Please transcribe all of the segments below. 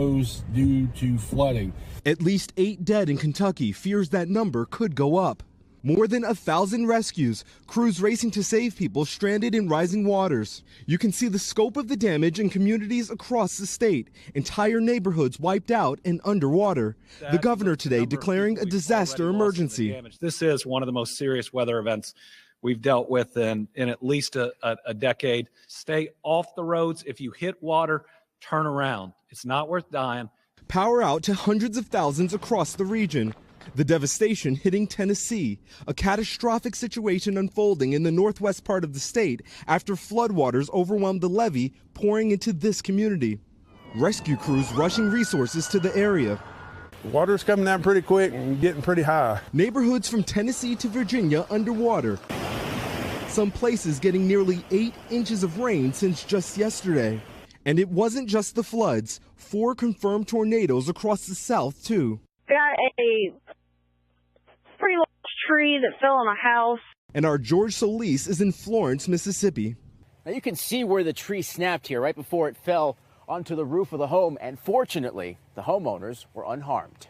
due to flooding. At least 8 dead in Kentucky, fears that number could go up. More than 1,000 rescues, crews racing to save people stranded in rising waters. You can see the scope of the damage in communities across the state. Entire neighborhoods wiped out and underwater. The governor today declaring a disaster emergency. This is one of the most serious weather events we've dealt with in at least a decade. Stay off the roads. If you hit water, turn around. It's not worth dying. Power out to hundreds of thousands across the region. The devastation hitting Tennessee, a catastrophic situation unfolding in the northwest part of the state after floodwaters overwhelmed the levee pouring into this community. Rescue crews rushing resources to the area. Water's coming down pretty quick and getting pretty high. Neighborhoods from Tennessee to Virginia underwater. Some places getting nearly 8 inches of rain since just yesterday. And it wasn't just the floods. 4 confirmed tornadoes across the south, too. Got a pretty large tree that fell on a house. And our George Solis is in Florence, Mississippi. Now you can see where the tree snapped here right before it fell onto the roof of the home. And fortunately, the homeowners were unharmed.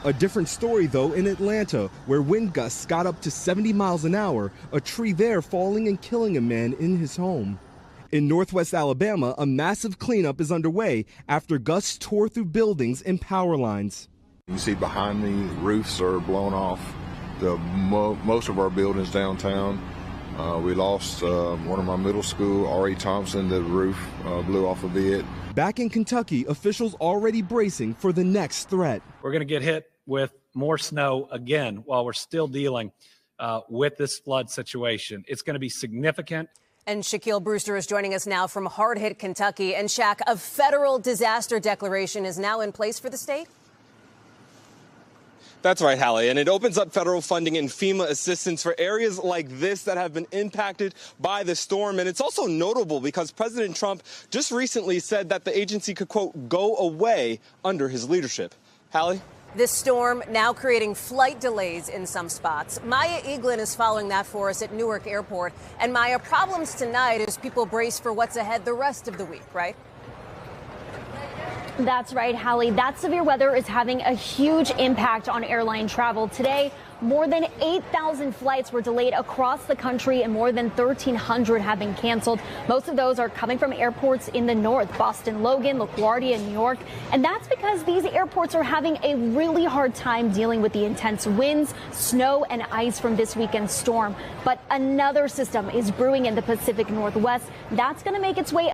A different story, though, in Atlanta, where wind gusts got up to 70 miles an hour, a tree there falling and killing a man in his home. In northwest Alabama, a massive cleanup is underway after gusts tore through buildings and power lines. You see behind me, roofs are blown off. Most of our buildings downtown. We lost one of my middle school, R.E. Thompson. The roof blew off a bit. Back in Kentucky, officials already bracing for the next threat. We're going to get hit with more snow again while we're still dealing with this flood situation. It's going to be significant. And Shaquille Brewster is joining us now from hard-hit Kentucky. And Shaq, a federal disaster declaration is now in place for the state? That's right, Hallie, and it opens up federal funding and FEMA assistance for areas like this that have been impacted by the storm. And it's also notable because President Trump just recently said that the agency could, quote, go away under his leadership. Hallie? This storm now creating flight delays in some spots. Maya Eaglin is following that for us at Newark Airport. And Maya, problems tonight as people brace for what's ahead the rest of the week, right? That's right, Hallie. That severe weather is having a huge impact on airline travel. Today, more than 8,000 flights were delayed across the country and more than 1,300 have been canceled. Most of those are coming from airports in the north, Boston, Logan, LaGuardia, New York. And that's because these airports are having a really hard time dealing with the intense winds, snow, and ice from this weekend's storm. But another system is brewing in the Pacific Northwest. That's going to make its way